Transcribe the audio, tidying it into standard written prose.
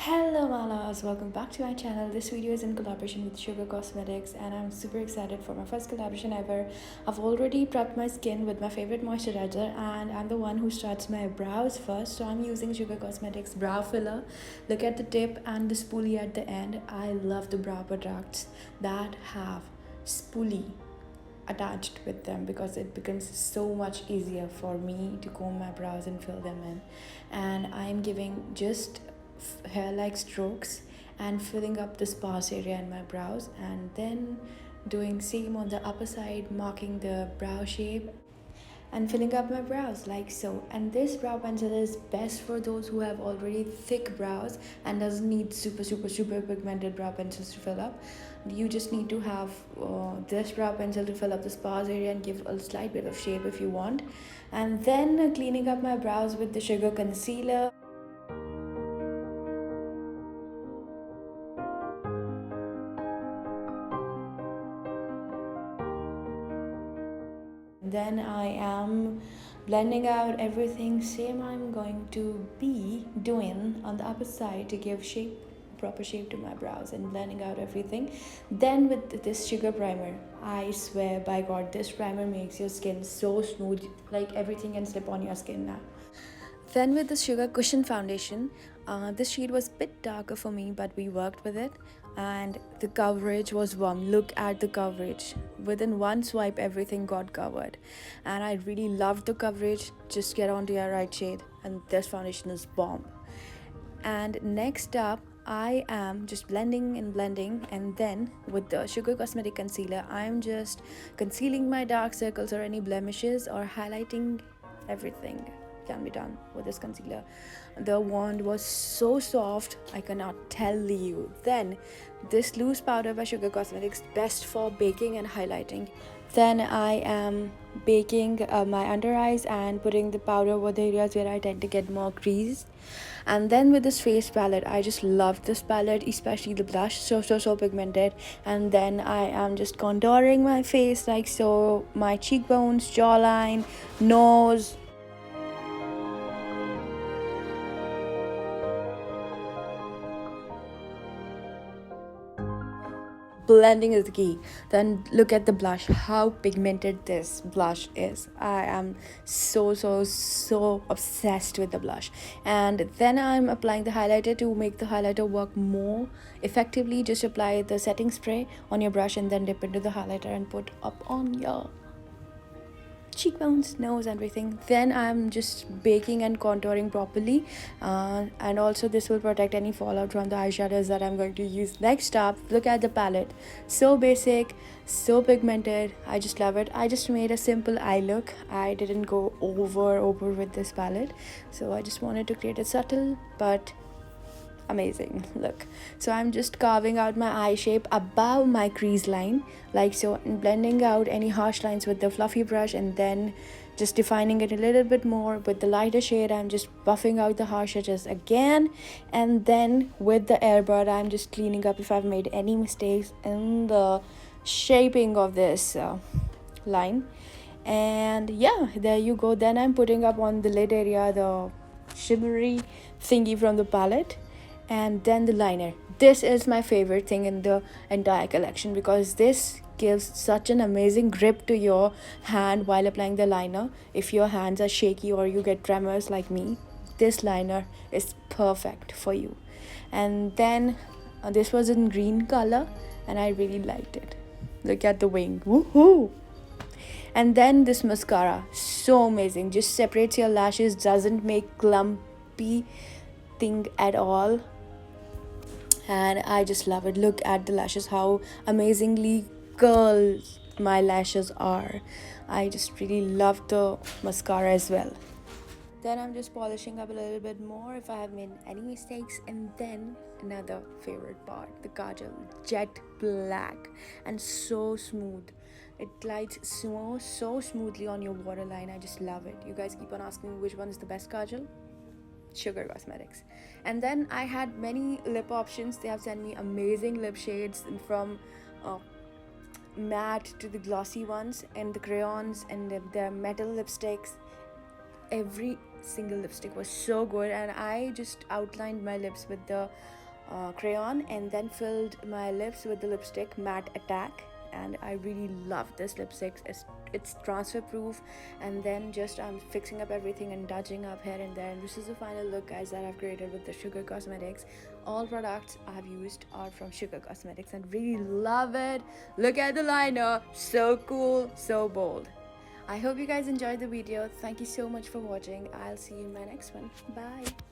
Hello Malas, welcome back to my channel. This video is in collaboration with Sugar Cosmetics and I'm super excited for my first collaboration ever. I've already prepped my skin with my favorite moisturizer and I'm the one who starts my brows first. So I'm using Sugar Cosmetics brow filler. Look at the tip and the spoolie at the end. I love the brow products that have spoolie attached with them because it becomes so much easier for me to comb my brows and fill them in. And I'm giving just hair like strokes and filling up the sparse area in my brows, and then doing same on the upper side, marking the brow shape and filling up my brows like so. And this brow pencil is best for those who have already thick brows and doesn't need super pigmented brow pencils to fill up. You just need to have this brow pencil to fill up the sparse area and give a slight bit of shape if you want. And then cleaning up my brows with the Sugar concealer. Then I am blending out everything same I'm going to be doing on the upper side to give proper shape to my brows, and blending out everything. Then with this sugar primer, I swear by god, this primer makes your skin so smooth, like everything can slip on your skin now. Then with the Sugar Cushion Foundation, this shade was a bit darker for me, but we worked with it and the coverage was warm. Look at the coverage. Within one swipe, everything got covered. And I really loved the coverage. Just get onto your right shade and this foundation is bomb. And next up, I am just blending and then with the Sugar Cosmetic Concealer, I'm just concealing my dark circles or any blemishes, or highlighting everything can be done with this concealer. The wand was so soft, I cannot tell you. Then this loose powder by Sugar Cosmetics, best for baking and highlighting. Then I am baking my under eyes and putting the powder over the areas where I tend to get more creased. And then with this face palette, I just love this palette, especially the blush, so pigmented. And then I am just contouring my face like so, my cheekbones, jawline, nose. Blending is the key. Then look at the blush, how pigmented this blush is. I am so obsessed with the blush. And then I'm applying the highlighter. To make the highlighter work more effectively, just apply the setting spray on your brush and then dip into the highlighter and put up on your cheekbones, nose, everything. Then I'm just baking and contouring properly, and also this will protect any fallout from the eyeshadows that I'm going to use. Next up, look at the palette. So basic, so pigmented. I just love it. I just made a simple eye look. I didn't go over with this palette, so I just wanted to create a subtle but amazing look. So I'm just carving out my eye shape above my crease line like so, and blending out any harsh lines with the fluffy brush, and then just defining it a little bit more with the lighter shade. I'm just buffing out the harsh edges again, and then with the airbrush I'm just cleaning up if I've made any mistakes in the shaping of this line. And yeah, there you go. Then I'm putting up on the lid area the shimmery thingy from the palette, and then the liner. This is my favorite thing in the entire collection because this gives such an amazing grip to your hand while applying the liner. If your hands are shaky or you get tremors like me, this liner is perfect for you. And then this was in green color and I really liked it. Look at the wing. Woohoo! And then this mascara, so amazing, just separates your lashes, doesn't make clumpy thing at all, and I just love it. Look at the lashes, how amazingly curled my lashes are. I just really love the mascara as well. Then I'm just polishing up a little bit more if I have made any mistakes. And then another favorite part, the kajal, jet black and so smooth. It glides so smoothly on your waterline. I just love it. You guys keep on asking me which one is the best kajal. Sugar Cosmetics. And then I had many lip options. They have sent me amazing lip shades from matte to the glossy ones, and the crayons, and the metal lipsticks. single lipstick was so good, and I just outlined my lips with the crayon and then filled my lips with the lipstick Matte Attack, and I really love this lipstick. It's transfer proof, and then just I'm fixing up everything and touching up here and there, and this is the final look, guys, that I've created with the Sugar Cosmetics. All products I've used are from Sugar Cosmetics and really love it. Look at the liner, so cool, so bold. I hope you guys enjoyed the video. Thank you so much for watching. I'll see you in my next one. Bye.